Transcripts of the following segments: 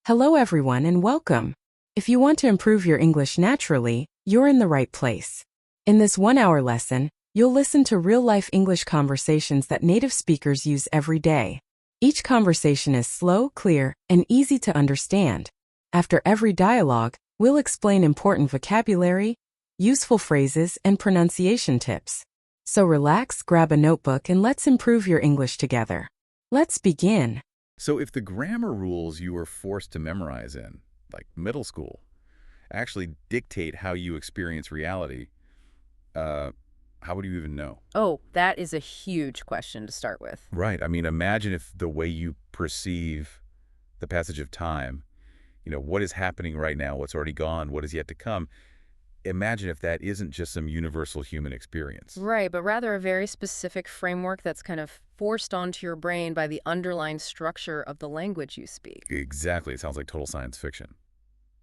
Hello everyone and welcome. If you want to improve your English naturally, you're in the right place. In this 1-hour lesson, you'll listen to real-life English conversations that native speakers use every day. Each conversation is slow, clear, and easy to understand. After every dialogue, we'll explain important vocabulary, useful phrases, and pronunciation tips. So relax, grab a notebook, and let's improve your English together. Let's begin. So if the grammar rules you were forced to memorize in, like middle school, actually dictate how you experience reality, how would you even know? Oh, that is a huge question to start with. Right. I mean, imagine if the way you perceive the passage of time, what is happening right now, what's already gone, what is yet to come. Imagine if that isn't just some universal human experience. Right, but rather a very specific framework that's kind of forced onto your brain by the underlying structure of the language you speak. Exactly. It sounds like total science fiction.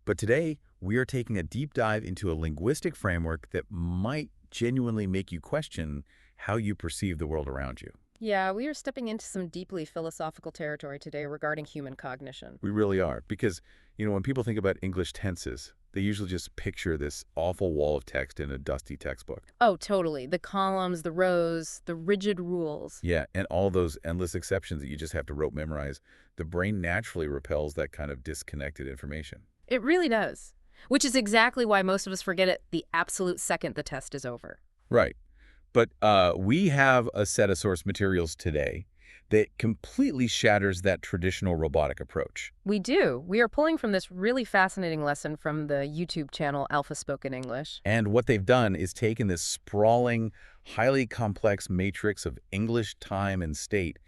But today, we are taking a deep dive into a linguistic framework that might genuinely make you question how you perceive the world around you. Yeah, we are stepping into some deeply philosophical territory today regarding human cognition. We really are. Because, when people think about English tenses, they usually just picture this awful wall of text in a dusty textbook. Oh, totally. The columns, the rows, the rigid rules. Yeah, and all those endless exceptions that you just have to rote memorize. The brain naturally repels that kind of disconnected information. It really does. Which is exactly why most of us forget it the absolute second the test is over. Right. But we have a set of source materials today that completely shatters that traditional robotic approach. We do. We are pulling from this really fascinating lesson from the YouTube channel Alpha Spoken English. And what they've done is taken this sprawling, highly complex matrix of English time and state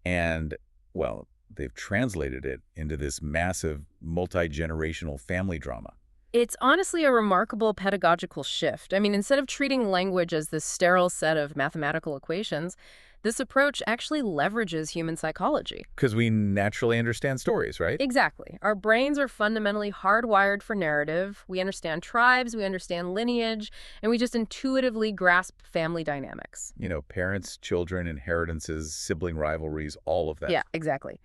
and, well, they've translated it into this massive, multi-generational family drama. It's honestly a remarkable pedagogical shift. I mean, instead of treating language as this sterile set of mathematical equations, this approach actually leverages human psychology. Because we naturally understand stories, right? Exactly. Our brains are fundamentally hardwired for narrative. We understand tribes, we understand lineage, and we just intuitively grasp family dynamics. Parents, children, inheritances, sibling rivalries, all of that. Yeah, exactly.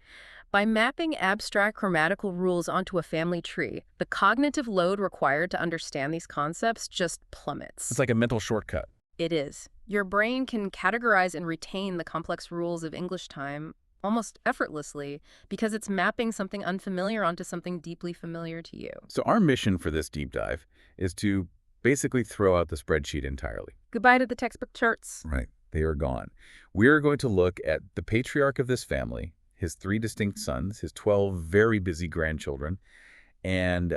By mapping abstract grammatical rules onto a family tree, the cognitive load required to understand these concepts just plummets. It's like a mental shortcut. It is. Your brain can categorize and retain the complex rules of English time almost effortlessly because it's mapping something unfamiliar onto something deeply familiar to you. So our mission for this deep dive is to basically throw out the spreadsheet entirely. Goodbye to the textbook charts. Right. They are gone. We are going to look at the patriarch of this family, his 3 distinct sons, his 12 very busy grandchildren, and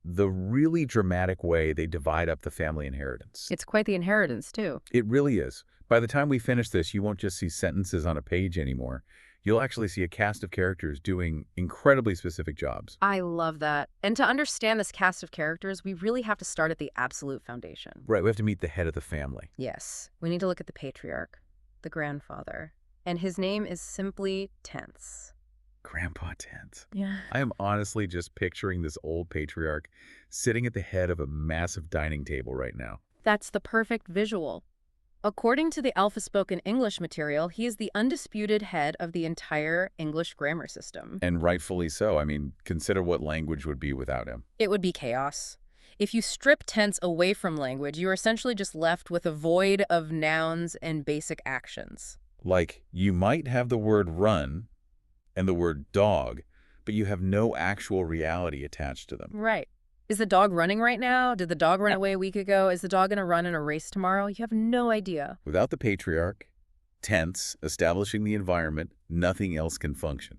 the really dramatic way they divide up the family inheritance. It's quite the inheritance, too. It really is. By the time we finish this, you won't just see sentences on a page anymore. You'll actually see a cast of characters doing incredibly specific jobs. I love that. And to understand this cast of characters, we really have to start at the absolute foundation. Right, we have to meet the head of the family. Yes, we need to look at the patriarch, the grandfather. And his name is simply Tense. Grandpa Tense. Yeah. I am honestly just picturing this old patriarch sitting at the head of a massive dining table right now. That's the perfect visual. According to the Alpha Spoken English material, he is the undisputed head of the entire English grammar system. And rightfully so. I mean, consider what language would be without him. It would be chaos. If you strip tense away from language, you are essentially just left with a void of nouns and basic actions. Like, you might have the word run and the word dog, but you have no actual reality attached to them. Right. Is the dog running right now? Did the dog run away a week ago? Is the dog going to run in a race tomorrow? You have no idea. Without the patriarch, tense, establishing the environment, nothing else can function.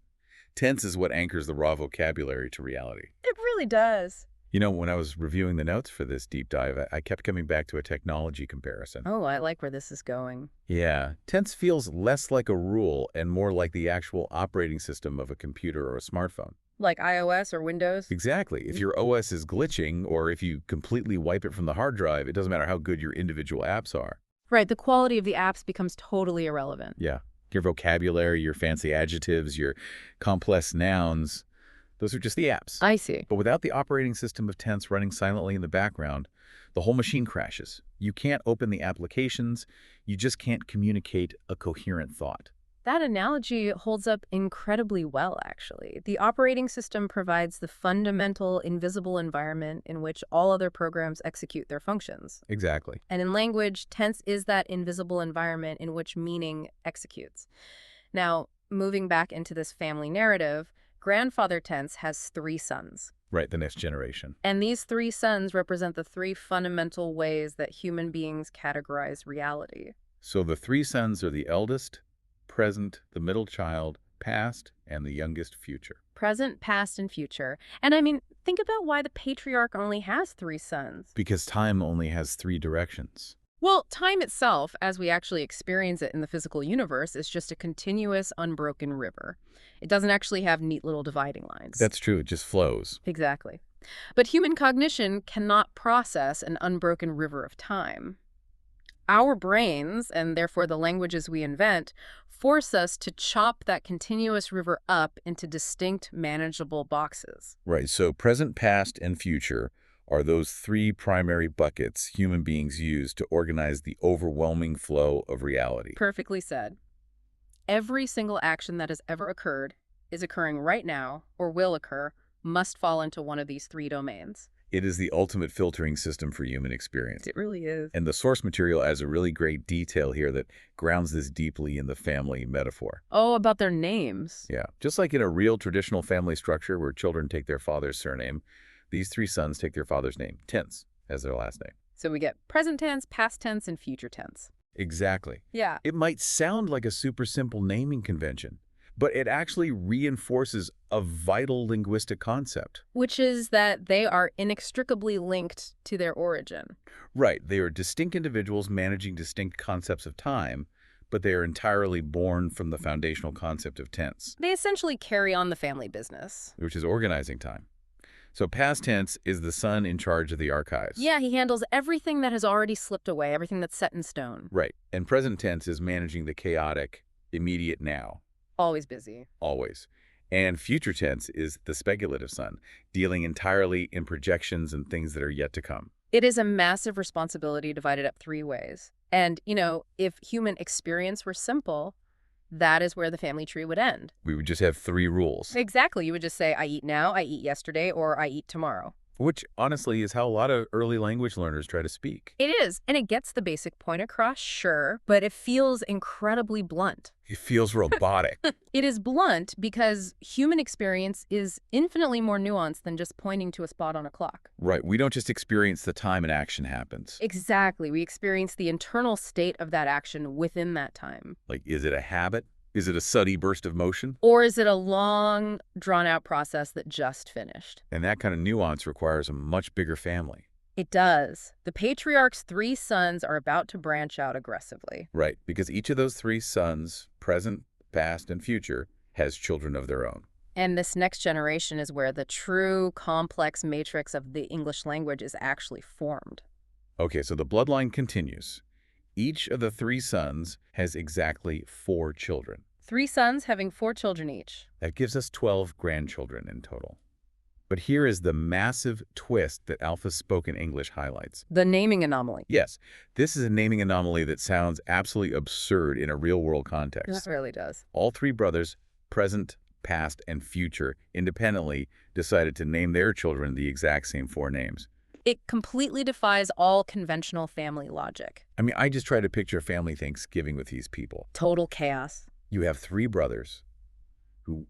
Tense is what anchors the raw vocabulary to reality. It really does. When I was reviewing the notes for this deep dive, I kept coming back to a technology comparison. Oh, I like where this is going. Yeah, tense feels less like a rule and more like the actual operating system of a computer or a smartphone. Like iOS or Windows? Exactly. If your OS is glitching or if you completely wipe it from the hard drive, it doesn't matter how good your individual apps are. Right, the quality of the apps becomes totally irrelevant. Yeah, your vocabulary, your fancy adjectives, your complex nouns, those are just the apps. I see. But without the operating system of tense running silently in the background, the whole machine crashes. You can't open the applications. You just can't communicate a coherent thought. That analogy holds up incredibly well, actually. The operating system provides the fundamental invisible environment in which all other programs execute their functions. Exactly. And in language, tense is that invisible environment in which meaning executes. Now, moving back into this family narrative, grandfather tense has 3 sons. Right, the next generation. And these 3 sons represent the 3 fundamental ways that human beings categorize reality. So the 3 sons are the eldest, present, the middle child, past, and the youngest, future. Present, past, and future. And I mean, think about why the patriarch only has 3 sons. Because time only has 3 directions. Well, time itself, as we actually experience it in the physical universe, is just a continuous, unbroken river. It doesn't actually have neat little dividing lines. That's true, it just flows. Exactly. But human cognition cannot process an unbroken river of time. Our brains, and therefore the languages we invent, force us to chop that continuous river up into distinct, manageable boxes. Right, so present, past, and future are those 3 primary buckets human beings use to organize the overwhelming flow of reality. Perfectly said. Every single action that has ever occurred, is occurring right now, or will occur, must fall into one of these 3 domains. It is the ultimate filtering system for human experience. It really is. And the source material adds a really great detail here that grounds this deeply in the family metaphor. Oh, about their names. Yeah, just like in a real traditional family structure where children take their father's surname, these 3 sons take their father's name, tense, as their last name. So we get present tense, past tense, and future tense. Exactly. Yeah. It might sound like a super simple naming convention, but it actually reinforces a vital linguistic concept. Which is that they are inextricably linked to their origin. Right, they are distinct individuals managing distinct concepts of time, but they are entirely born from the foundational concept of tense, They essentially carry on the family business. which is organizing time. So past tense is the son in charge of the archives. Yeah, he handles everything that has already slipped away, everything that's set in stone. Right, and present tense is managing the chaotic, immediate now. Always busy. Always. And future tense is the speculative son, dealing entirely in projections and things that are yet to come. It is a massive responsibility divided up 3 ways. And, if human experience were simple, that is where the family tree would end. We would just have 3 rules, Exactly. You would just say, I eat now, I eat yesterday, or I eat tomorrow. which honestly is how a lot of early language learners try to speak. It is. And it gets the basic point across, sure, but it feels incredibly blunt. It feels robotic. It is blunt because human experience is infinitely more nuanced than just pointing to a spot on a clock. Right, we don't just experience the time an action happens. Exactly. We experience the internal state of that action within that time. Like, is it a habit? Is it a sudden burst of motion? Or is it a long, drawn-out process that just finished? And that kind of nuance requires a much bigger family. It does. The patriarch's 3 sons are about to branch out aggressively. Right, because each of those 3 sons, present, past, and future, has children of their own. And this next generation is where the true complex matrix of the English language is actually formed. Okay, so the bloodline continues. Each of the 3 sons has exactly 4 children. 3 sons having 4 children each. That gives us 12 grandchildren in total. But here is the massive twist that Alpha's spoken English highlights. The naming anomaly. Yes, this is a naming anomaly that sounds absolutely absurd in a real-world context. That really does. All 3 brothers, present, past, and future, independently decided to name their children the exact same 4 names. It completely defies all conventional family logic. I mean, I just try to picture family Thanksgiving with these people. Total chaos. You have 3 brothers who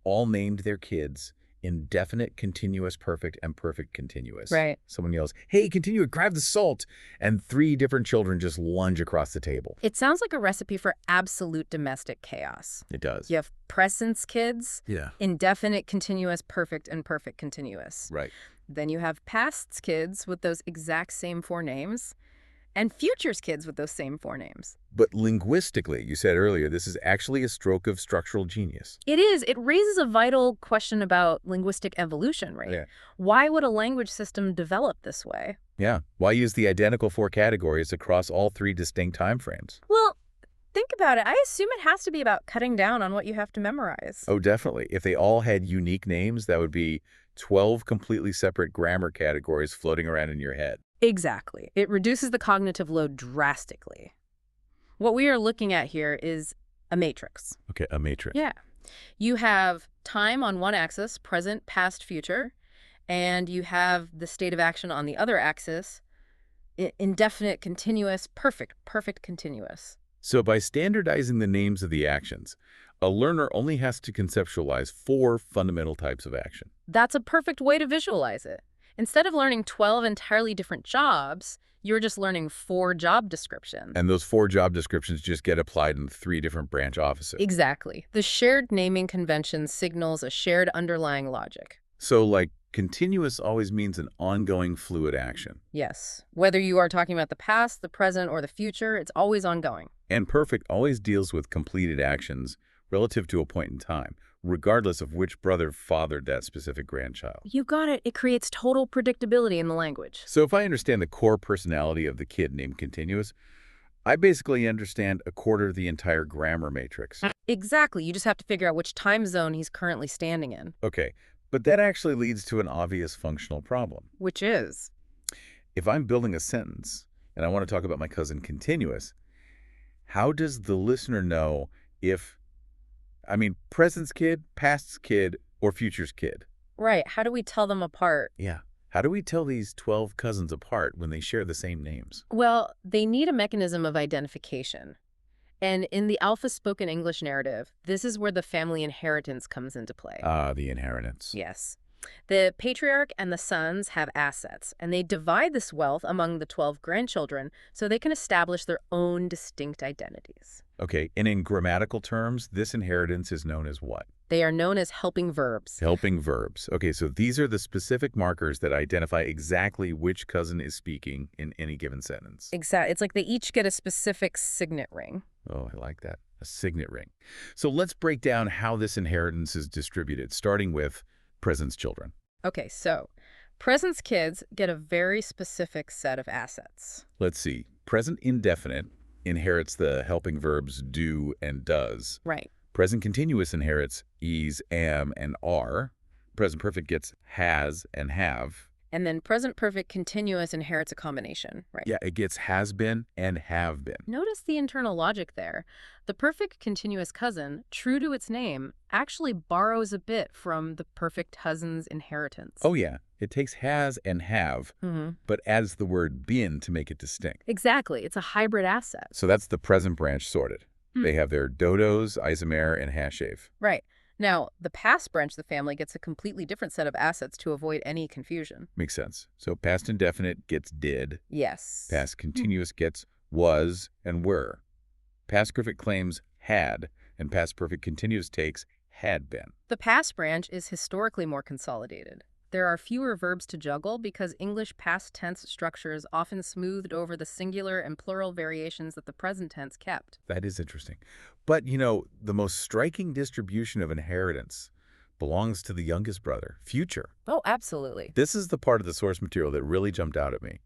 all named their kids indefinite, continuous, perfect, and perfect continuous. Right. Someone yells, hey, continuous, grab the salt. And 3 different children just lunge across the table. It sounds like a recipe for absolute domestic chaos. It does. You have presence kids, Yeah. indefinite, continuous, perfect, and perfect continuous. Right. Then you have past's kids with those exact same 4 names, and future's kids with those same 4 names. But linguistically, you said earlier, this is actually a stroke of structural genius. It is. It raises a vital question about linguistic evolution, right? Yeah. Why would a language system develop this way? Yeah. Why use the identical 4 categories across all 3 distinct time frames? Well, think about it. I assume it has to be about cutting down on what you have to memorize. Oh, definitely. If they all had unique names, that would be 12 completely separate grammar categories floating around in your head. Exactly. It reduces the cognitive load drastically. What we are looking at here is A matrix. Okay, a matrix. Yeah. You have time on one axis, present, past, future, and you have the state of action on the other axis, indefinite, continuous, perfect continuous. So by standardizing the names of the actions, a learner only has to conceptualize 4 fundamental types of action. That's a perfect way to visualize it. Instead of learning 12 entirely different jobs, you're just learning 4 job descriptions. And those 4 job descriptions just get applied in 3 different branch offices. Exactly. The shared naming convention signals a shared underlying logic. So, like, continuous always means an ongoing fluid action. Yes. Whether you are talking about the past, the present, or the future, it's always ongoing. And perfect always deals with completed actions relative to a point in time, regardless of which brother fathered that specific grandchild. You got it. It creates total predictability in the language. So if I understand the core personality of the kid named Continuous, I basically understand a quarter of the entire grammar matrix. Exactly. You just have to figure out which time zone he's currently standing in. Okay, but that actually leads to an obvious functional problem. Which is? If I'm building a sentence and I want to talk about my cousin Continuous, how does the listener know if, present's kid, past's kid, or future's kid? Right. How do we tell them apart? Yeah. How do we tell these 12 cousins apart when they share the same names? Well, they need a mechanism of identification. And in the alpha spoken English narrative, this is where the family inheritance comes into play. The inheritance. Yes. The patriarch and the sons have assets, and they divide this wealth among the 12 grandchildren so they can establish their own distinct identities. Okay, and in grammatical terms, this inheritance is known as what? They are known as helping verbs. Helping verbs. Okay, so these are the specific markers that identify exactly which cousin is speaking in any given sentence. Exactly. It's like they each get a specific signet ring. Oh, I like that. A signet ring. So let's break down how this inheritance is distributed, starting with present's children. Okay, so present's kids get a very specific set of assets. Let's see. Present indefinite inherits the helping verbs do and does. Right. Present continuous inherits is, am, and are. Present perfect gets has and have. And then present perfect continuous inherits a combination, right? Yeah, it gets has been and have been. Notice the internal logic there. The perfect continuous cousin, true to its name, actually borrows a bit from the perfect cousin's inheritance. Oh yeah, it takes has and have, but adds the word been to make it distinct. Exactly. It's a hybrid asset. So that's the present branch sorted. They have their dodos, isomer, and hashave. Right. Now, the past branch of the family gets a completely different set of assets to avoid any confusion. Makes sense. So past indefinite gets did. Yes. Past continuous gets was and were. Past perfect claims had, and past perfect continuous takes had been. The past branch is historically more consolidated. There are fewer verbs to juggle because English past tense structures often smoothed over the singular and plural variations that the present tense kept. That is interesting. But, the most striking distribution of inheritance belongs to the youngest brother, Future. Oh, absolutely. This is the part of the source material that really jumped out at me.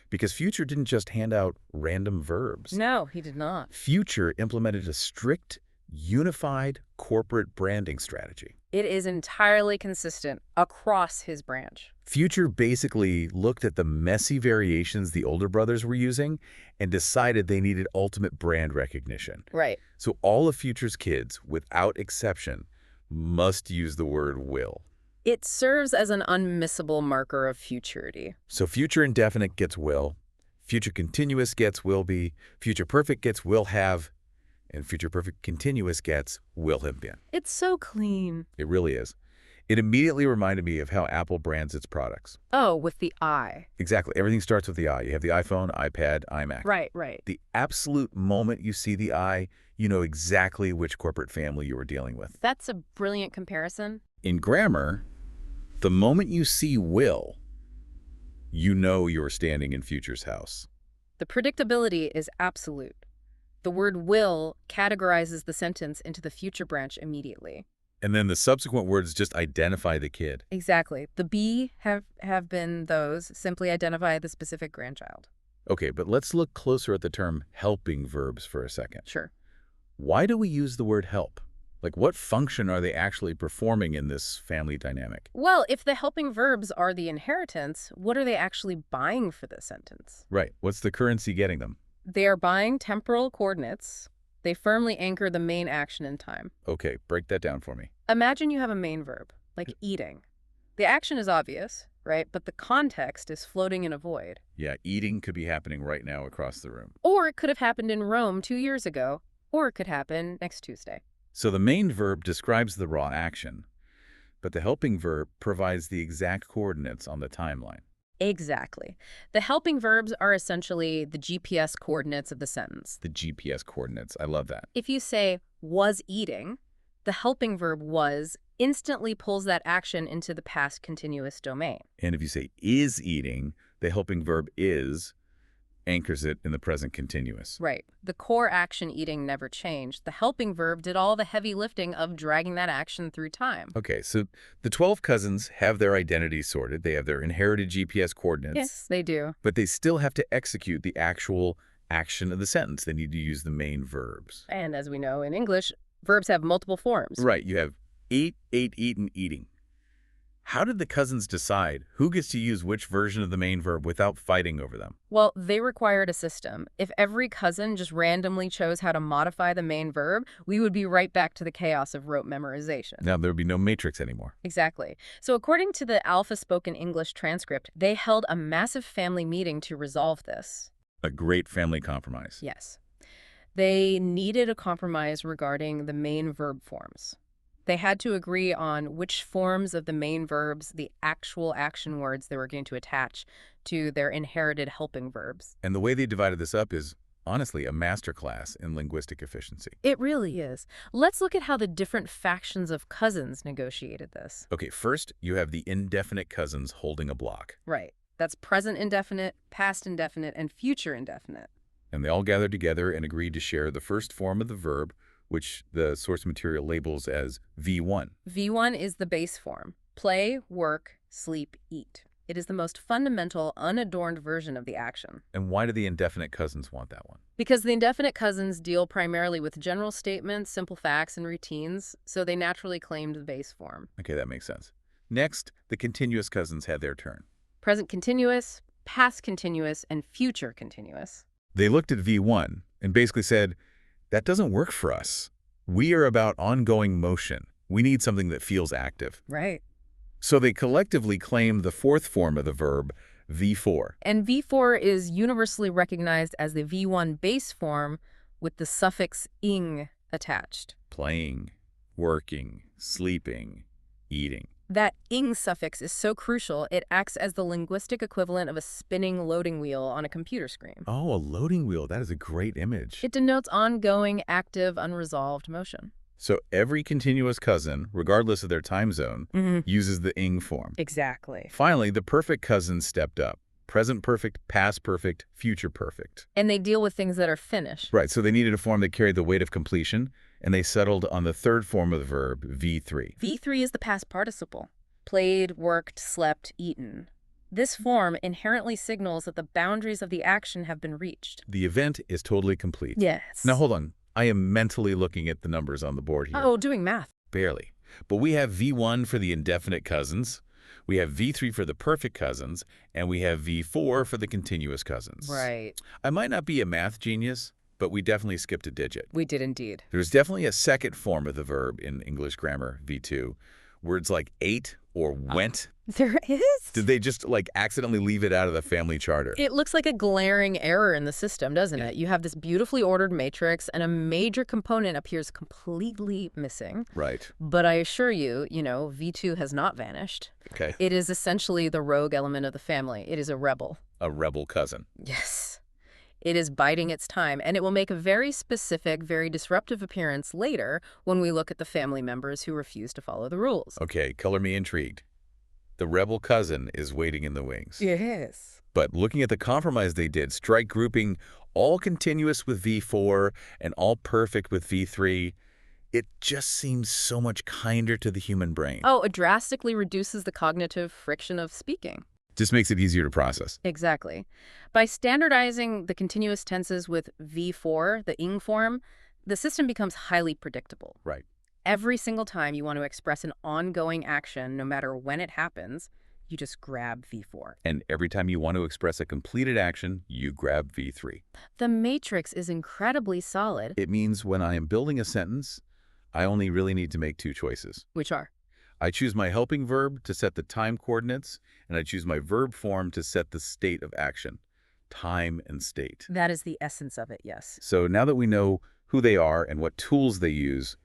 Because Future didn't just hand out random verbs. No, he did not. Future implemented a strict, unified corporate branding strategy. It is entirely consistent across his branch. Future basically looked at the messy variations the older brothers were using and decided they needed ultimate brand recognition. Right. So all of Future's kids, without exception, must use the word will. It serves as an unmissable marker of futurity. So future indefinite gets will, future continuous gets will be, future perfect gets will have, and future perfect continuous gets will have been. It's so clean. It really is. It immediately reminded me of how Apple brands its products. Oh, with the I. Exactly. Everything starts with the I. You have the iPhone, iPad, iMac. Right. The absolute moment you see the I, you know exactly which corporate family you are dealing with. That's a brilliant comparison. In grammar, the moment you see will, you know you're standing in Future's house. The predictability is absolute. The word will categorizes the sentence into the future branch immediately. And then the subsequent words just identify the kid. Exactly. The be have been those, simply identify the specific grandchild. Okay, but let's look closer at the term helping verbs for a second. Sure. Why do we use the word help? Like, what function are they actually performing in this family dynamic? Well, if the helping verbs are the inheritance, what are they actually buying for this sentence? Right. What's the currency getting them? They are buying temporal coordinates, They firmly anchor the main action in time. Okay, break that down for me. Imagine you have a main verb, like eating. The action is obvious, right? But the context is floating in a void. Yeah, eating could be happening right now across the room. Or it could have happened in Rome 2 years ago, or it could happen next Tuesday. So the main verb describes the raw action, but the helping verb provides the exact coordinates on the timeline. Exactly. The helping verbs are essentially the GPS coordinates of the sentence. The GPS coordinates. I love that. If you say, was eating, the helping verb was instantly pulls that action into the past continuous domain. And if you say is eating, the helping verb is anchors it in the present continuous. Right. The core action eating never changed. The helping verb did all the heavy lifting of dragging that action through time. Okay, so the 12 cousins have their identities sorted. They have their inherited GPS coordinates. Yes, they do. But they still have to execute the actual action of the sentence. They need to use the main verbs. And as we know in English, verbs have multiple forms. Right, you have ate, ate, eaten, eating. How did the cousins decide who gets to use which version of the main verb without fighting over them? Well, they required a system. If every cousin just randomly chose how to modify the main verb, we would be right back to the chaos of rote memorization. Now there would be no matrix anymore. Exactly. So according to the Alpha Spoken English transcript, they held a massive family meeting to resolve this. A great family compromise. Yes. They needed a compromise regarding the main verb forms. They had to agree on which forms of the main verbs, the actual action words they were going to attach to their inherited helping verbs. And the way they divided this up is, honestly, a masterclass in linguistic efficiency. It really is. Let's look at how the different factions of cousins negotiated this. Okay, first, you have the indefinite cousins holding a block. Right. That's present indefinite, past indefinite, and future indefinite. And they all gathered together and agreed to share the first form of the verb, which the source material labels as V1. V1 is the base form. Play, work, sleep, eat. It is the most fundamental, unadorned version of the action. And why do the indefinite cousins want that one? Because the indefinite cousins deal primarily with general statements, simple facts, and routines, so they naturally claimed the base form. Okay, that makes sense. Next, the continuous cousins had their turn. Present continuous, past continuous, and future continuous. They looked at V1 and basically said, that doesn't work for us. We are about ongoing motion. We need something that feels active. Right. So they collectively claimed the fourth form of the verb, V4. And V4 is universally recognized as the V1 base form with the suffix ing attached. Playing, working, sleeping, eating. That ing suffix is so crucial, it acts as the linguistic equivalent of a spinning loading wheel on a computer screen. Oh, a loading wheel. That is a great image. It denotes ongoing, active, unresolved motion. So every continuous cousin, regardless of their time zone, uses the ing form. Exactly. Finally, the perfect cousins stepped up. Present perfect, past perfect, future perfect. And they deal with things that are finished. Right, so they needed a form that carried the weight of completion, and they settled on the third form of the verb, V3. V3 is the past participle. Played, worked, slept, eaten. This form inherently signals that the boundaries of the action have been reached. The event is totally complete. Yes. Now hold on. I am mentally looking at the numbers on the board here. Oh, doing math. Barely. But we have V1 for the indefinite cousins, we have V3 for the perfect cousins, and we have V4 for the continuous cousins. Right. I might not be a math genius, but we definitely skipped a digit. We did indeed. There's definitely a second form of the verb in English grammar, V2. Words like ate or went. There is? Did they just accidentally leave it out of the family charter? It looks like a glaring error in the system, doesn't it? You have this beautifully ordered matrix and a major component appears completely missing. Right. But I assure you, V2 has not vanished. Okay. It is essentially the rogue element of the family. It is a rebel. A rebel cousin. Yes. It is biding its time, and it will make a very specific, very disruptive appearance later when we look at the family members who refuse to follow the rules. Okay, color me intrigued. The rebel cousin is waiting in the wings. Yes. But looking at the compromise they did, strike grouping all continuous with V4 and all perfect with V3, it just seems so much kinder to the human brain. Oh, it drastically reduces the cognitive friction of speaking. Just makes it easier to process. Exactly. By standardizing the continuous tenses with V4, the ing form, the system becomes highly predictable. Right. Every single time you want to express an ongoing action, no matter when it happens, you just grab V4. And every time you want to express a completed action, you grab V3. The matrix is incredibly solid. It means when I am building a sentence, I only really need to make two choices. Which are? I choose my helping verb to set the time coordinates, and I choose my verb form to set the state of action. Time and state. That is the essence of it, yes. So now that we know who they are and what tools they use,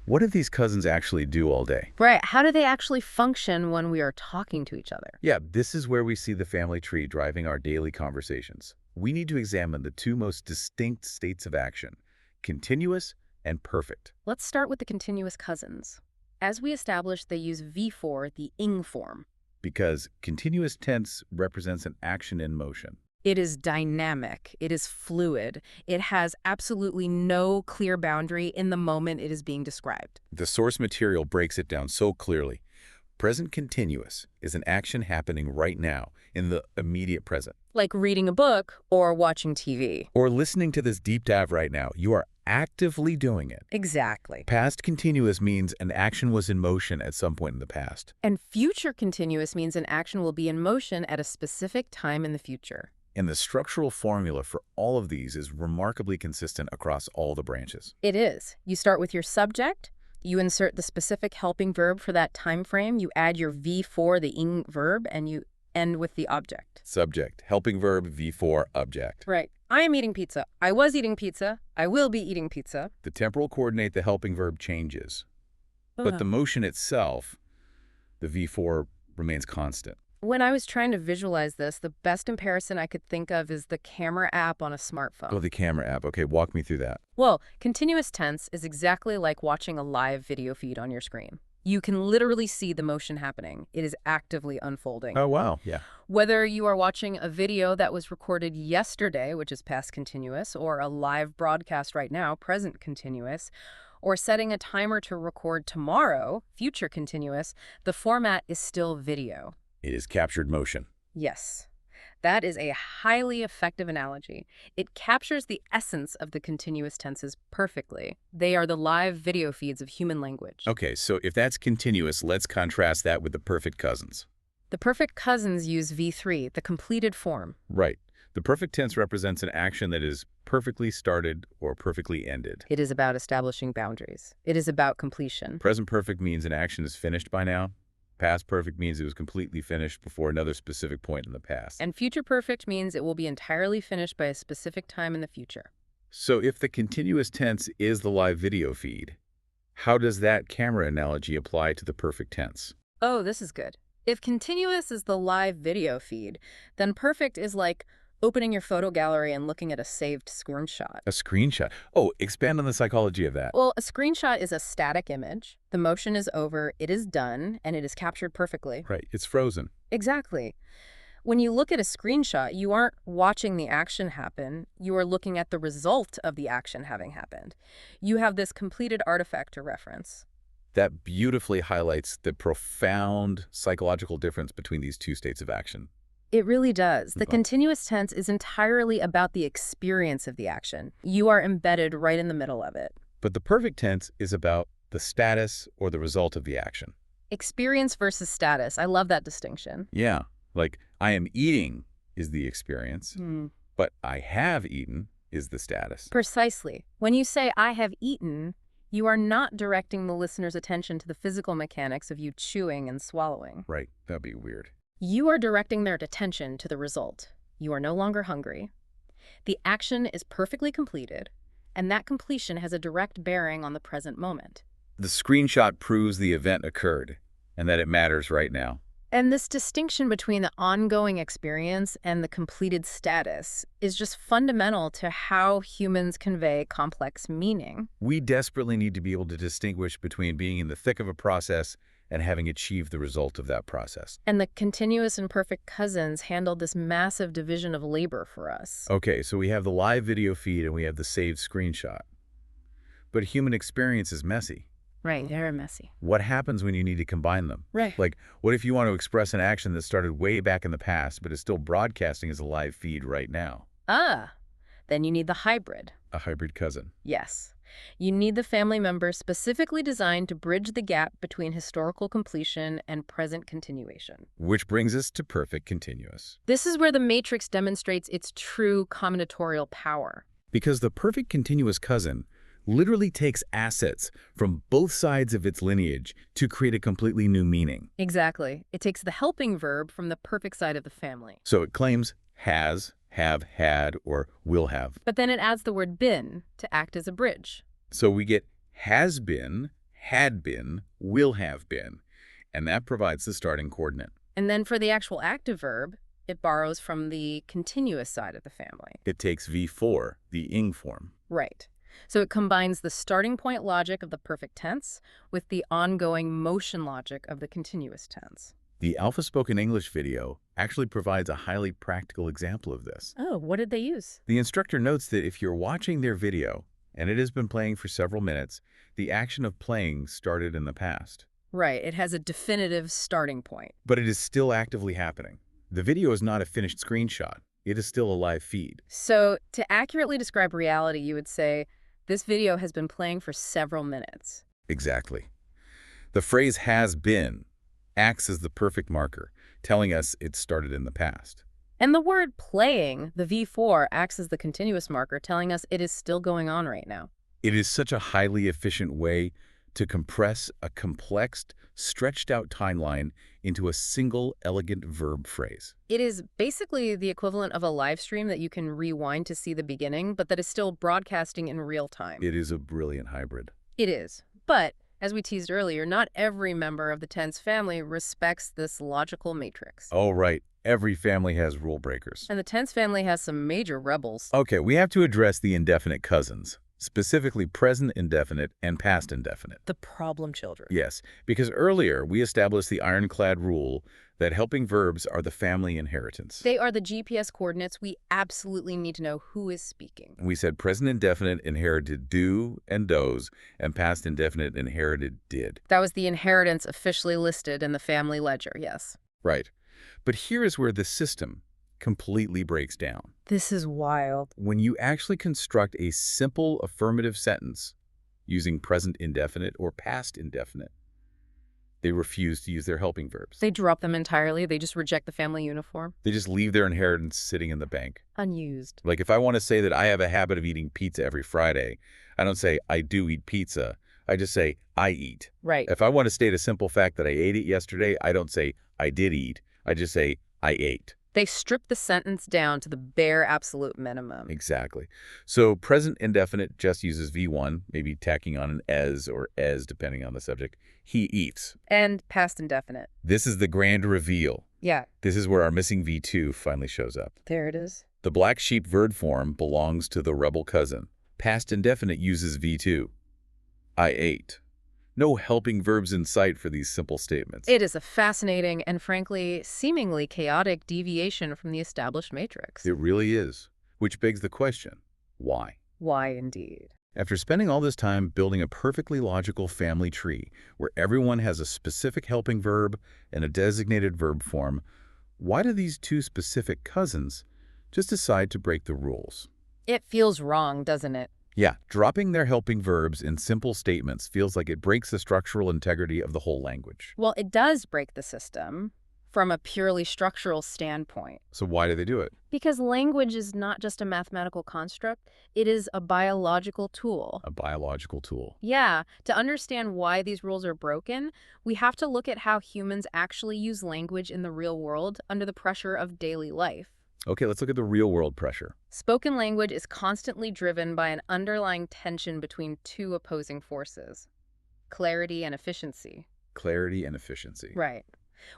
what do these cousins actually do all day? Right. How do they actually function when we are talking to each other? Yeah, this is where we see the family tree driving our daily conversations. We need to examine the two most distinct states of action, continuous and perfect. Let's start with the continuous cousins. As we established, they use V4, the ing form. Because continuous tense represents an action in motion. It is dynamic. It is fluid. It has absolutely no clear boundary in the moment it is being described. The source material breaks it down so clearly. Present continuous is an action happening right now, in the immediate present. Like reading a book or watching TV. Or listening to this deep dive right now. You are actively doing it. Exactly. Past continuous means an action was in motion at some point in the past. And future continuous means an action will be in motion at a specific time in the future. And the structural formula for all of these is remarkably consistent across all the branches. It is. You start with your subject, you insert the specific helping verb for that time frame, you add your V4, the ing verb, and you end with the object. Subject, helping verb, V4, object. Right. I am eating pizza. I was eating pizza. I will be eating pizza. The temporal coordinate, the helping verb changes. But the motion itself, the V4, remains constant. When I was trying to visualize this, the best comparison I could think of is the camera app on a smartphone. Oh, the camera app. Okay, walk me through that. Well, continuous tense is exactly like watching a live video feed on your screen. You can literally see the motion happening. It is actively unfolding. Oh, wow. Yeah. Whether you are watching a video that was recorded yesterday, which is past continuous, or a live broadcast right now, present continuous, or setting a timer to record tomorrow, future continuous, the format is still video. It is captured motion. Yes. That is a highly effective analogy. It captures the essence of the continuous tenses perfectly. They are the live video feeds of human language. Okay, so if that's continuous, let's contrast that with the perfect cousins. The perfect cousins use V3, the completed form. Right. The perfect tense represents an action that is perfectly started or perfectly ended. It is about establishing boundaries. It is about completion. Present perfect means an action is finished by now. Past perfect means it was completely finished before another specific point in the past. And future perfect means it will be entirely finished by a specific time in the future. So if the continuous tense is the live video feed, how does that camera analogy apply to the perfect tense? Oh, this is good. If continuous is the live video feed, then perfect is like opening your photo gallery and looking at a saved screenshot. A screenshot. Oh, expand on the psychology of that. Well, a screenshot is a static image. The motion is over, it is done, and it is captured perfectly. Right, it's frozen. Exactly. When you look at a screenshot, you aren't watching the action happen. You are looking at the result of the action having happened. You have this completed artifact to reference. That beautifully highlights the profound psychological difference between these two states of action. It really does. The continuous tense is entirely about the experience of the action. You are embedded right in the middle of it. But the perfect tense is about the status or the result of the action. Experience versus status. I love that distinction. Yeah, like I am eating is the experience, but I have eaten is the status. Precisely. When you say I have eaten, you are not directing the listener's attention to the physical mechanics of you chewing and swallowing. Right, that'd be weird. You are directing their attention to the result. You are no longer hungry. The action is perfectly completed, and that completion has a direct bearing on the present moment. The screenshot proves the event occurred and that it matters right now. And this distinction between the ongoing experience and the completed status is just fundamental to how humans convey complex meaning. We desperately need to be able to distinguish between being in the thick of a process and having achieved the result of that process. And the continuous and perfect cousins handled this massive division of labor for us. Okay, so we have the live video feed and we have the saved screenshot. But human experience is messy. Right, very messy. What happens when you need to combine them? Right. Like, what if you want to express an action that started way back in the past but is still broadcasting as a live feed right now? Then you need the hybrid. A hybrid cousin. Yes. You need the family member specifically designed to bridge the gap between historical completion and present continuation. Which brings us to perfect continuous. This is where the matrix demonstrates its true combinatorial power. Because the perfect continuous cousin literally takes assets from both sides of its lineage to create a completely new meaning. Exactly. It takes the helping verb from the perfect side of the family. So it claims has, have, had, or will have. But then it adds the word been to act as a bridge. So we get has been, had been, will have been, and that provides the starting coordinate. And then for the actual active verb, it borrows from the continuous side of the family. It takes V4, the ing form. Right. So it combines the starting point logic of the perfect tense with the ongoing motion logic of the continuous tense. The Alpha Spoken English video actually provides a highly practical example of this. Oh, what did they use? The instructor notes that if you're watching their video, and it has been playing for several minutes, the action of playing started in the past. Right, it has a definitive starting point. But it is still actively happening. The video is not a finished screenshot. It is still a live feed. So to accurately describe reality, you would say, this video has been playing for several minutes. Exactly. The phrase has been acts as the perfect marker, telling us it started in the past. And the word playing, the V4, acts as the continuous marker, telling us it is still going on right now. It is such a highly efficient way to compress a complex, stretched-out timeline into a single elegant verb phrase. It is basically the equivalent of a live stream that you can rewind to see the beginning, but that is still broadcasting in real time. It is a brilliant hybrid. It is. But, as we teased earlier, not every member of the tense family respects this logical matrix. Oh, right. Every family has rule breakers. And the tense family has some major rebels. Okay, we have to address the indefinite cousins, specifically present indefinite and past indefinite. The problem children. Yes, because earlier we established the ironclad rule that helping verbs are the family inheritance. They are the GPS coordinates. We absolutely need to know who is speaking. We said present indefinite inherited do and does, and past indefinite inherited did. That was the inheritance officially listed in the family ledger, yes. Right. But here is where the system completely breaks down. This is wild. When you actually construct a simple affirmative sentence using present indefinite or past indefinite, they refuse to use their helping verbs. They drop them entirely. They just reject the family uniform. They just leave their inheritance sitting in the bank. Unused. Like if I want to say that I have a habit of eating pizza every Friday, I don't say I do eat pizza. I just say I eat. Right. If I want to state a simple fact that I ate it yesterday, I don't say I did eat. I just say I ate. They strip the sentence down to the bare absolute minimum. Exactly. So present indefinite just uses V1, maybe tacking on an as or as depending on the subject. He eats. And past indefinite. This is the grand reveal. Yeah. This is where our missing V2 finally shows up. There it is. The black sheep verb form belongs to the rebel cousin. Past indefinite uses V2. I ate. No helping verbs in sight for these simple statements. It is a fascinating and, frankly, seemingly chaotic deviation from the established matrix. It really is. Which begs the question, why? Why, indeed? After spending all this time building a perfectly logical family tree where everyone has a specific helping verb and a designated verb form, why do these two specific cousins just decide to break the rules? It feels wrong, doesn't it? Yeah, dropping their helping verbs in simple statements feels like it breaks the structural integrity of the whole language. Well, it does break the system from a purely structural standpoint. So why do they do it? Because language is not just a mathematical construct, it is a biological tool. A biological tool. Yeah, to understand why these rules are broken, we have to look at how humans actually use language in the real world under the pressure of daily life. Okay, let's look at the real-world pressure. Spoken language is constantly driven by an underlying tension between two opposing forces: clarity and efficiency. Clarity and efficiency. Right.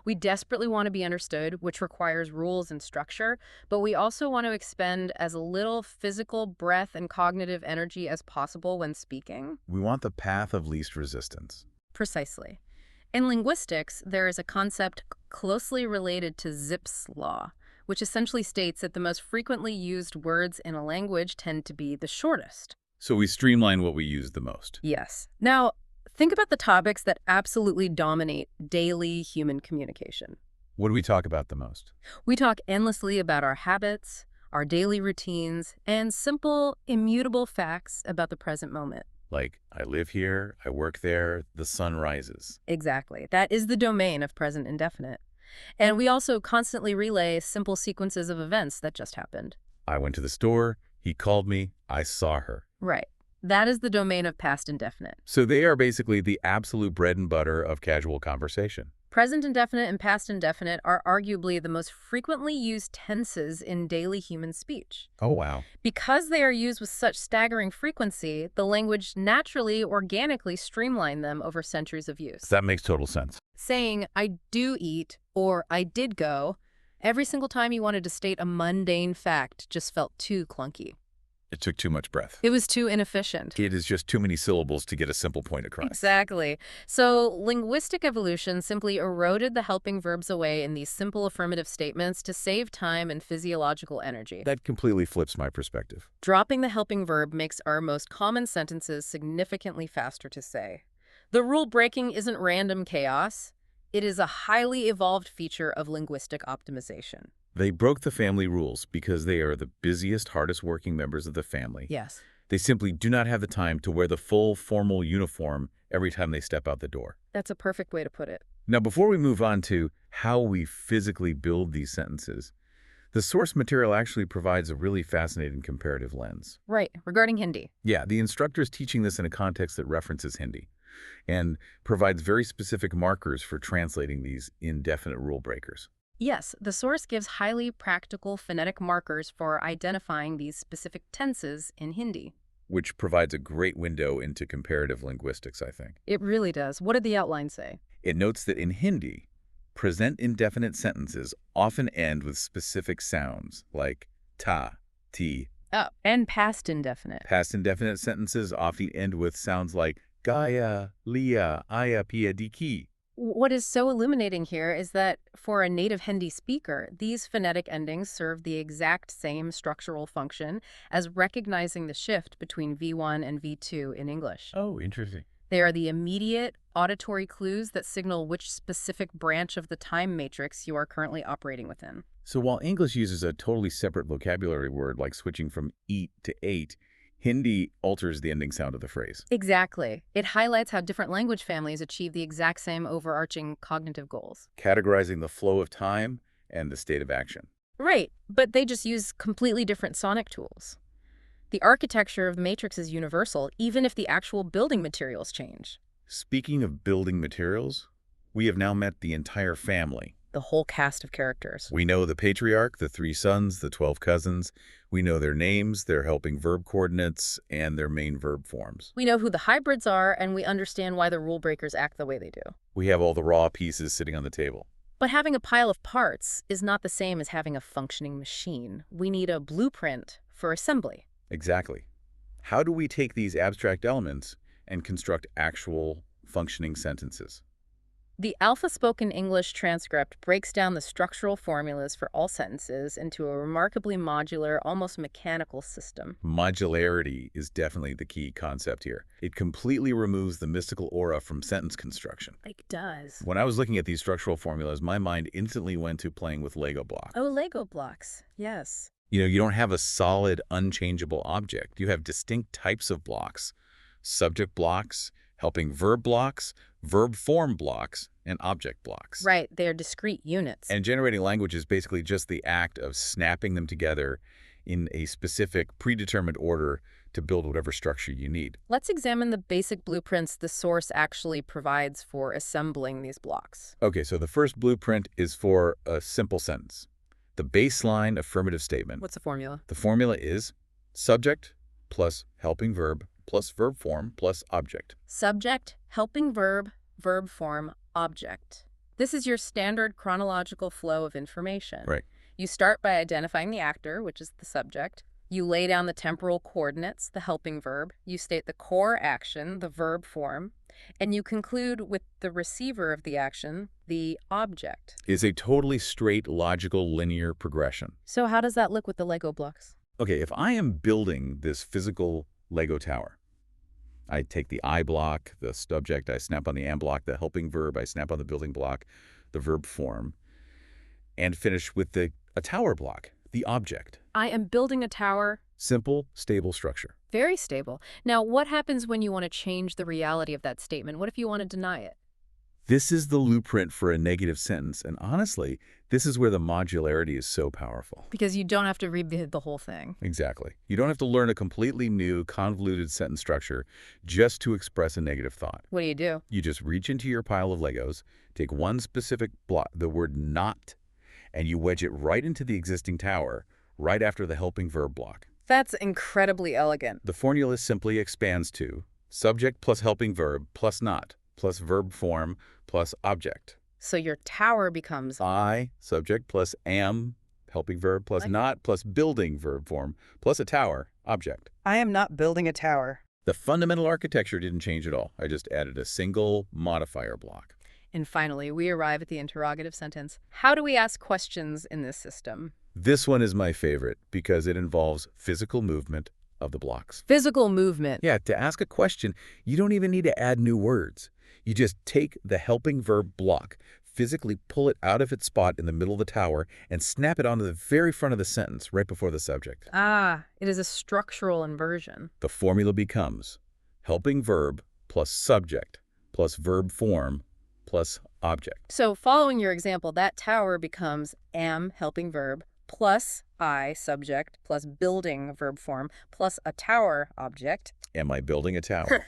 We desperately want to be understood, which requires rules and structure, but we also want to expend as little physical, breath, and cognitive energy as possible when speaking. We want the path of least resistance. Precisely. In linguistics, there is a concept closely related to Zipf's law, which essentially states that the most frequently used words in a language tend to be the shortest. So we streamline what we use the most. Yes. Now, think about the topics that absolutely dominate daily human communication. What do we talk about the most? We talk endlessly about our habits, our daily routines, and simple, immutable facts about the present moment. Like, I live here, I work there, the sun rises. Exactly. That is the domain of present indefinite. And we also constantly relay simple sequences of events that just happened. I went to the store, he called me, I saw her. Right. That is the domain of past indefinite. So they are basically the absolute bread and butter of casual conversation. Present indefinite and past indefinite are arguably the most frequently used tenses in daily human speech. Oh, wow. Because they are used with such staggering frequency, the language naturally, organically streamlined them over centuries of use. That makes total sense. Saying, I do eat, or I did go, every single time you wanted to state a mundane fact just felt too clunky. It took too much breath. It was too inefficient. It is just too many syllables to get a simple point across. Exactly. So linguistic evolution simply eroded the helping verbs away in these simple affirmative statements to save time and physiological energy. That completely flips my perspective. Dropping the helping verb makes our most common sentences significantly faster to say. The rule breaking isn't random chaos. It is a highly evolved feature of linguistic optimization. They broke the family rules because they are the busiest, hardest working members of the family. Yes. They simply do not have the time to wear the full formal uniform every time they step out the door. That's a perfect way to put it. Now, before we move on to how we physically build these sentences, the source material actually provides a really fascinating comparative lens. Right. Regarding Hindi. Yeah, the instructor is teaching this in a context that references Hindi and provides very specific markers for translating these indefinite rule breakers. Yes, the source gives highly practical phonetic markers for identifying these specific tenses in Hindi. Which provides a great window into comparative linguistics, I think. It really does. What did the outline say? It notes that in Hindi, present indefinite sentences often end with specific sounds like ta, ti. Oh, and past indefinite. Past indefinite sentences often end with sounds like gaya, liya, aya, pia, diki. What is so illuminating here is that for a native Hindi speaker, these phonetic endings serve the exact same structural function as recognizing the shift between V1 and V2 in English. Oh, interesting. They are the immediate auditory clues that signal which specific branch of the time matrix you are currently operating within. So while English uses a totally separate vocabulary word like switching from eat to ate, Hindi alters the ending sound of the phrase. Exactly. It highlights how different language families achieve the exact same overarching cognitive goals. Categorizing the flow of time and the state of action. Right, but they just use completely different sonic tools. The architecture of the matrix is universal, even if the actual building materials change. Speaking of building materials, we have now met the entire family. The whole cast of characters. We know the patriarch, the 3 sons, the 12 cousins. We know their names, their helping verb coordinates, and their main verb forms. We know who the hybrids are, and we understand why the rule breakers act the way they do. We have all the raw pieces sitting on the table. But having a pile of parts is not the same as having a functioning machine. We need a blueprint for assembly. Exactly. How do we take these abstract elements and construct actual functioning sentences? The Alpha Spoken English transcript breaks down the structural formulas for all sentences into a remarkably modular, almost mechanical system. Modularity is definitely the key concept here. It completely removes the mystical aura from sentence construction. It does. When I was looking at these structural formulas, my mind instantly went to playing with Lego blocks. Oh, Lego blocks. Yes. You don't have a solid, unchangeable object. You have distinct types of blocks. Subject blocks, helping verb blocks, verb form blocks, and object blocks. Right, they're discrete units. And generating language is basically just the act of snapping them together in a specific, predetermined order to build whatever structure you need. Let's examine the basic blueprints the source actually provides for assembling these blocks. Okay, so the first blueprint is for a simple sentence. The baseline affirmative statement. What's the formula? The formula is subject plus helping verb plus verb form plus object. Subject, helping verb, verb form, object. This is your standard chronological flow of information. Right. You start by identifying the actor, which is the subject. You lay down the temporal coordinates, the helping verb. You state the core action, the verb form. And you conclude with the receiver of the action, the object. Is a totally straight, logical, linear progression. So how does that look with the Lego blocks? Okay, if I am building this physical Lego tower, I take the I block, the subject, I snap on the am block, the helping verb, I snap on the building block, the verb form, and finish with a tower block, the object. I am building a tower. Simple, stable structure. Very stable. Now, what happens when you want to change the reality of that statement? What if you want to deny it? This is the blueprint for a negative sentence, and honestly, this is where the modularity is so powerful. Because you don't have to read the whole thing. Exactly. You don't have to learn a completely new, convoluted sentence structure just to express a negative thought. What do you do? You just reach into your pile of Legos, take one specific block, the word not, and you wedge it right into the existing tower, right after the helping verb block. That's incredibly elegant. The formula simply expands to subject plus helping verb plus not, plus verb form plus object. So your tower becomes I, subject, plus am, helping verb, plus not, plus building verb form, plus a tower, object. I am not building a tower. The fundamental architecture didn't change at all. I just added a single modifier block. And finally, we arrive at the interrogative sentence. How do we ask questions in this system? This one is my favorite because it involves physical movement of the blocks. Physical movement. Yeah, to ask a question, you don't even need to add new words. You just take the helping verb block, physically pull it out of its spot in the middle of the tower, and snap it onto the very front of the sentence right before the subject. Ah, it is a structural inversion. The formula becomes helping verb plus subject plus verb form plus object. So following your example, that tower becomes am, helping verb, plus I, subject, plus building, verb form, plus a tower, object. Am I building a tower?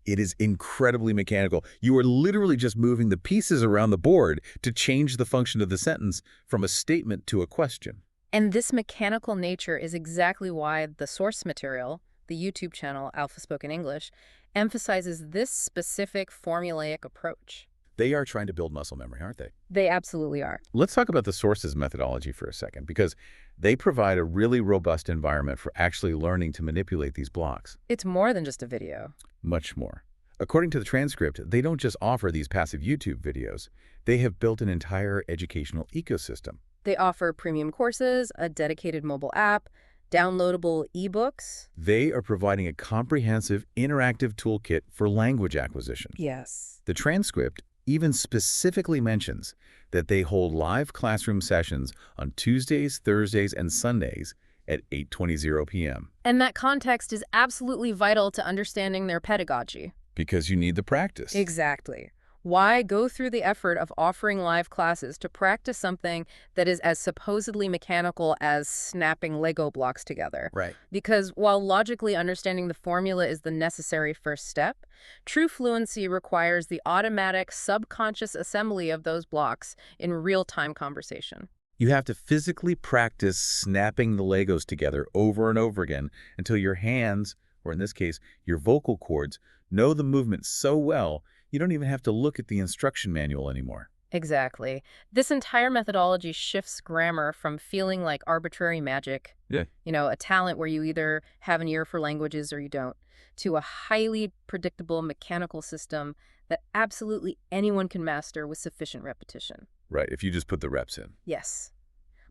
It is incredibly mechanical. You are literally just moving the pieces around the board to change the function of the sentence from a statement to a question. And this mechanical nature is exactly why the source material, the YouTube channel Alpha Spoken English, emphasizes this specific formulaic approach. They are trying to build muscle memory, aren't they? They absolutely are. Let's talk about the sources methodology for a second, because they provide a really robust environment for actually learning to manipulate these blocks. It's more than just a video. Much more. According to the transcript, they don't just offer these passive YouTube videos. They have built an entire educational ecosystem. They offer premium courses, a dedicated mobile app, downloadable ebooks. They are providing a comprehensive, interactive toolkit for language acquisition. Yes. The transcript even specifically mentions that they hold live classroom sessions on Tuesdays, Thursdays, and Sundays at 8:20 p.m. And that context is absolutely vital to understanding their pedagogy. Because you need the practice. Exactly. Why go through the effort of offering live classes to practice something that is as supposedly mechanical as snapping Lego blocks together? Right. Because while logically understanding the formula is the necessary first step, true fluency requires the automatic subconscious assembly of those blocks in real-time conversation. You have to physically practice snapping the Legos together over and over again until your hands, or in this case, your vocal cords, know the movement so well you don't even have to look at the instruction manual anymore. Exactly. This entire methodology shifts grammar from feeling like arbitrary magic, a talent where you either have an ear for languages or you don't, to a highly predictable mechanical system that absolutely anyone can master with sufficient repetition. Right, if you just put the reps in. Yes.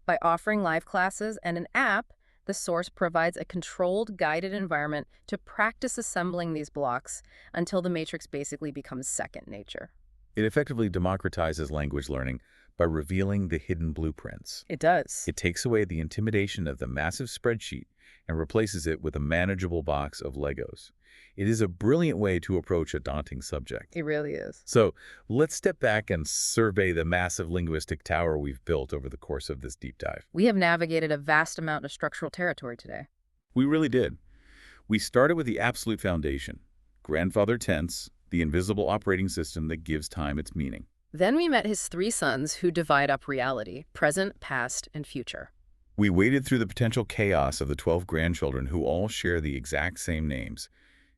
By offering live classes and an app, the source provides a controlled, guided environment to practice assembling these blocks until the matrix basically becomes second nature. It effectively democratizes language learning by revealing the hidden blueprints. It does. It takes away the intimidation of the massive spreadsheet and replaces it with a manageable box of Legos. It is a brilliant way to approach a daunting subject. It really is. So let's step back and survey the massive linguistic tower we've built over the course of this deep dive. We have navigated a vast amount of structural territory today. We really did. We started with the absolute foundation, grandfather tense, the invisible operating system that gives time its meaning. Then we met his three sons who divide up reality, present, past, and future. We waded through the potential chaos of the 12 grandchildren who all share the exact same names: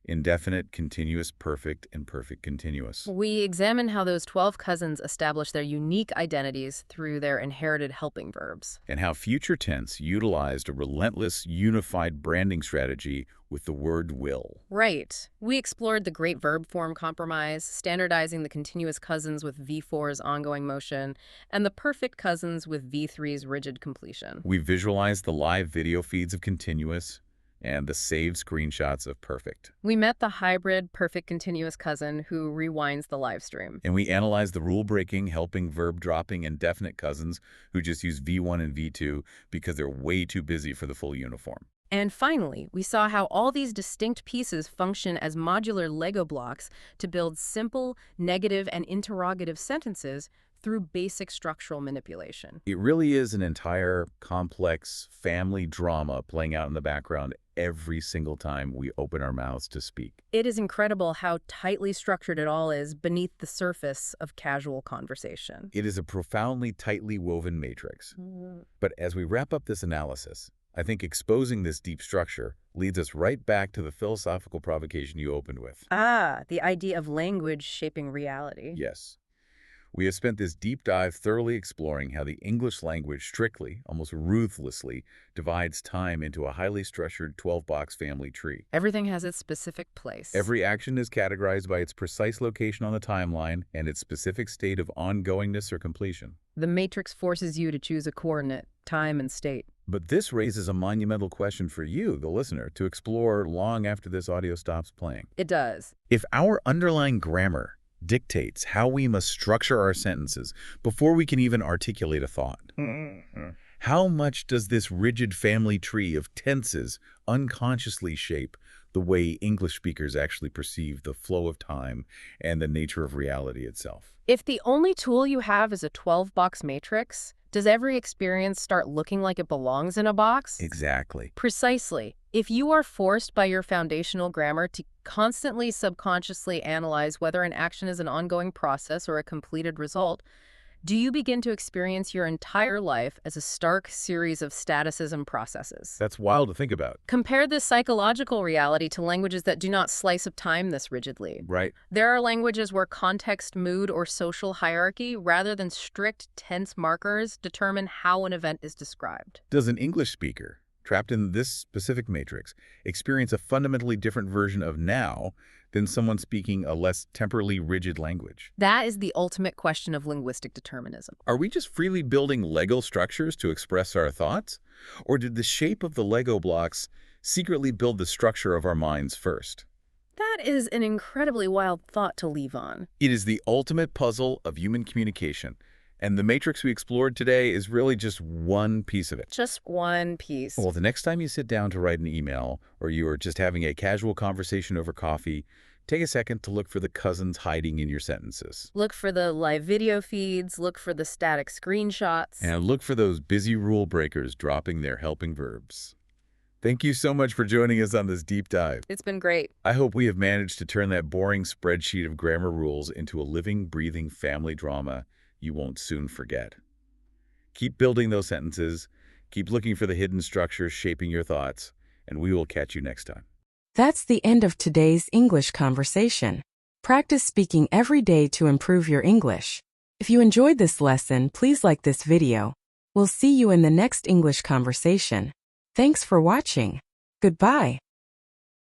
indefinite, continuous, perfect, and perfect continuous. We examine how those 12 cousins establish their unique identities through their inherited helping verbs. And how future tense utilized a relentless, unified branding strategy with the word will. Right. We explored the great verb form compromise, standardizing the continuous cousins with V4's ongoing motion, and the perfect cousins with V3's rigid completion. We visualized the live video feeds of continuous and the saved screenshots of perfect. We met the hybrid perfect continuous cousin who rewinds the live stream. And we analyzed the rule-breaking, helping verb-dropping, indefinite cousins who just use V1 and V2 because they're way too busy for the full uniform. And finally, we saw how all these distinct pieces function as modular Lego blocks to build simple, negative, and interrogative sentences through basic structural manipulation. It really is an entire complex family drama playing out in the background every single time we open our mouths to speak. It is incredible how tightly structured it all is beneath the surface of casual conversation. It is a profoundly tightly woven matrix. But as we wrap up this analysis, I think exposing this deep structure leads us right back to the philosophical provocation you opened with. Ah, the idea of language shaping reality. Yes. We have spent this deep dive thoroughly exploring how the English language strictly, almost ruthlessly, divides time into a highly structured 12-box family tree. Everything has its specific place. Every action is categorized by its precise location on the timeline and its specific state of ongoingness or completion. The matrix forces you to choose a coordinate, time, and state. But this raises a monumental question for you, the listener, to explore long after this audio stops playing. It does. If our underlying grammar dictates how we must structure our sentences before we can even articulate a thought, how much does this rigid family tree of tenses unconsciously shape the way English speakers actually perceive the flow of time and the nature of reality itself? If the only tool you have is a 12-box matrix, does every experience start looking like it belongs in a box? Exactly. Precisely. If you are forced by your foundational grammar to constantly subconsciously analyze whether an action is an ongoing process or a completed result, do you begin to experience your entire life as a stark series of statuses and processes? That's wild to think about. Compare this psychological reality to languages that do not slice up time this rigidly. Right. There are languages where context, mood, or social hierarchy, rather than strict tense markers, determine how an event is described. Does an English speaker, trapped in this specific matrix, experience a fundamentally different version of now than someone speaking a less temporally rigid language? That is the ultimate question of linguistic determinism. Are we just freely building Lego structures to express our thoughts? Or did the shape of the Lego blocks secretly build the structure of our minds first? That is an incredibly wild thought to leave on. It is the ultimate puzzle of human communication, and the matrix we explored today is really just one piece of it. Just one piece. Well, the next time you sit down to write an email, or you are just having a casual conversation over coffee, take a second to look for the cousins hiding in your sentences. Look for the live video feeds, look for the static screenshots. And look for those busy rule breakers dropping their helping verbs. Thank you so much for joining us on this deep dive. It's been great. I hope we have managed to turn that boring spreadsheet of grammar rules into a living, breathing family drama you won't soon forget. Keep building those sentences, keep looking for the hidden structures shaping your thoughts, and we will catch you next time. That's the end of today's English conversation. Practice speaking every day to improve your English. If you enjoyed this lesson, please like this video. We'll see you in the next English conversation. Thanks for watching. Goodbye.